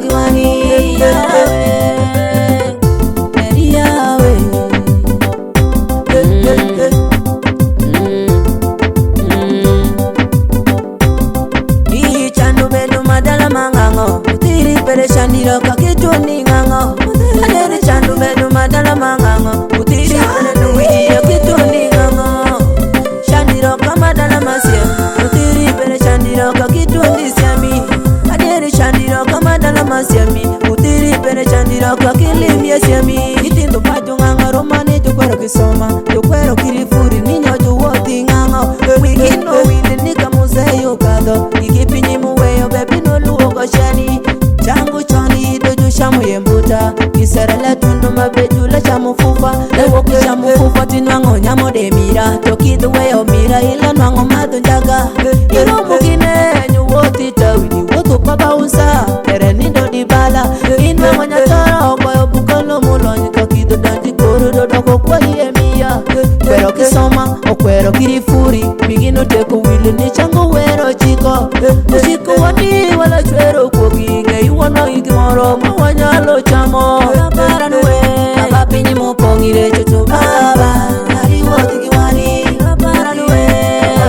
giwani Shandiro kakituni ngango Adere chandu bedu madala mangango Utiri bedu wiyo kituni ngango Shandiro kamadala masya Utiri bedu shandiro kakituni siami Adere shandiro kamadala masyami Utiri bedu shandiro kakilimia siami Itindu paju nganga romani tukwero kisoma Tukwero kirifuri ninyo juwoti ngango Wikino wili nika museyo kado Ikipinyi muweyo bebi noluo koshani Changu chani doju shamu yembuta Kisarala tundu mabejula chamu fufa Lewoki chamu fufa tinwango nyamo de mira Toki the way of mira ila nwango madu njaga Iro mugine nyuwoti tawini Woto papa usa Ere nindo di bala Inwango nyatara okoyo bukalo mulonyi Kakido danji kuru dodoko kwa yemia Pero kisoma okwero kirifuri Migino teko wili ni changu wero chiko Usiku wani wala chwero koki Iwono igimoro mawanyalo chamo Paranue Baba pinyi mupongire chocho baba Ariwo tigiwani Paranue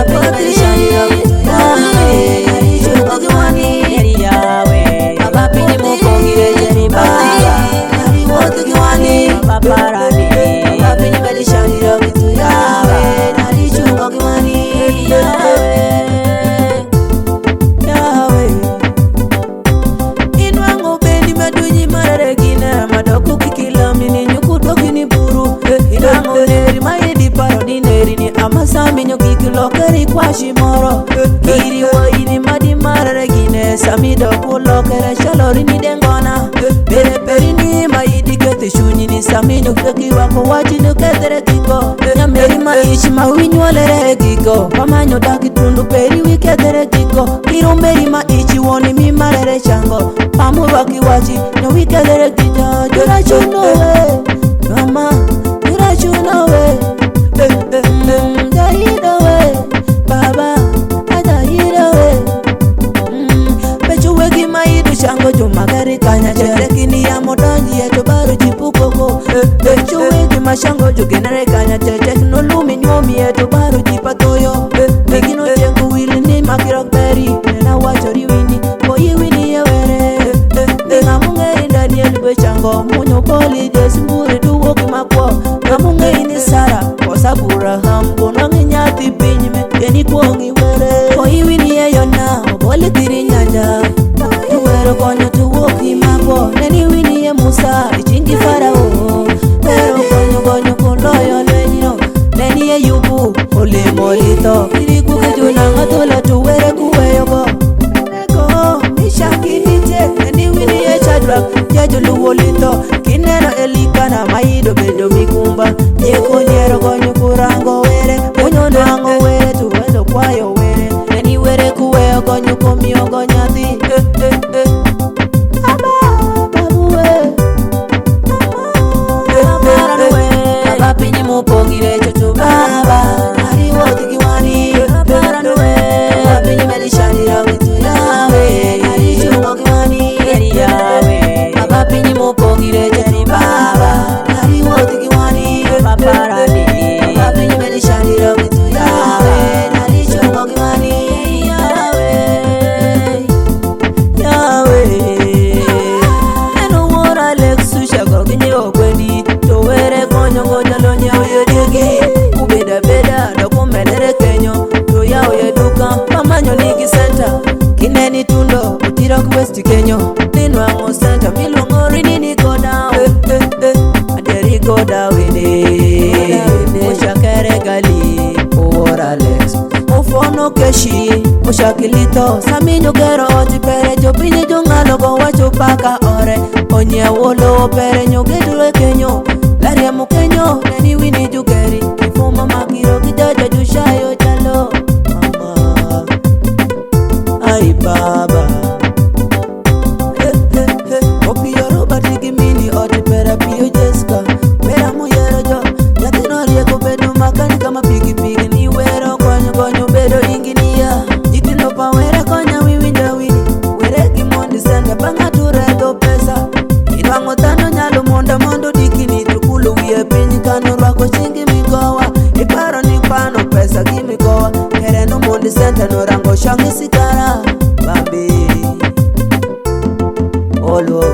Pinyi shandiro Yawe Arichuko giwani Yeri yawe Baba pinyi mupongire chocho baba Ariwo tigiwani Paparani Baba pinyi bedi shandiro Yawe Arichuko giwani Yawe Amasami nyokikilo kari kwa shimoro Kiri wa ini madi marare gine Samido kulo kere shalori ni dengona Pere peri ni maidi kete shunyi ni Sami nyokiki wako wachinu ketere kiko Nyameri maishi mawinyo lere kiko Pamanyo daki tundu peri wiketere kiko Kiro meri maishi woni mi marare chango Pamu waki wachi nyowiketere kiko Jura chuno we Mama Jura chuno we Chango jumagari kanya cherekini ya modonji ya tobaru jipukoko Chuwegi mashango jugenere kanya teknolomi nyomi ya tobaru jipatoyo Megino tengu wili ni makirok beri Nena wachori wini Boyi wini ya were Nga mungeri Daniel Bechango Munyo poli jesimburi duwoki makwo Nga mungeri ni Sara Kosa Buraham Kunangi nyati pinyime Yeni kuongi were Boyi wini ya yona Oboli tiri nyanja Pero konyo tuwoki mapo Neni wini ye Musa Ichingi Farao Pero konyo kuloyo lwenyo Neni ye Yubu Ole molito Iri kukijuna ngatula tuwere kuweyogo Ego Mishaki nite Neni wini ye Shadrach Jajulu wolito Kineno elikana Maido bedo mikumba Yeko nyero konyo kurango were Konyo nango were tuwelo kwayo were Neni were kuweyo konyo komiogo nyati Mupongire chocho baba Ariwo tigiwani Paranue Pinyi meli shandiro gitu yawe Arichuko giwani Yeri yawe Baba pinyi mupongire chocho baba Ariwo tigiwani Paparani Baba pinyi meli shandiro gitu yawe Arichuko giwani Yawe Yawe Eno wora leksu shako kinye okwendi Towere konyo lonyo Ubeda beda dokumedere kenyo Toya oye duka Pamanyo nigi center Kineni tundo Utira kuwesti kenyo Ninwango center Milongori nini goda Aderi goda wene Mushakere gali Uwora lex Ufono keshi Mushakilito Saminyo gero oti pere Jopinyi jungalo go wacho paka ore Onye wolo pere nyogedule kenyo Laria mukenyo Neni wini jugeri Kifuma makiro kijaja jushayo chalo Mama Ay baba Opiyo robati gimini Oti pera piyo jeska Pera muyero jo Yatino rieko bedo makani kama pigi pigi Ni wero konyo bedo inginia Jitino pa were konya wiwinja wini Were kimondi senda Banga turedo sikara bambi olo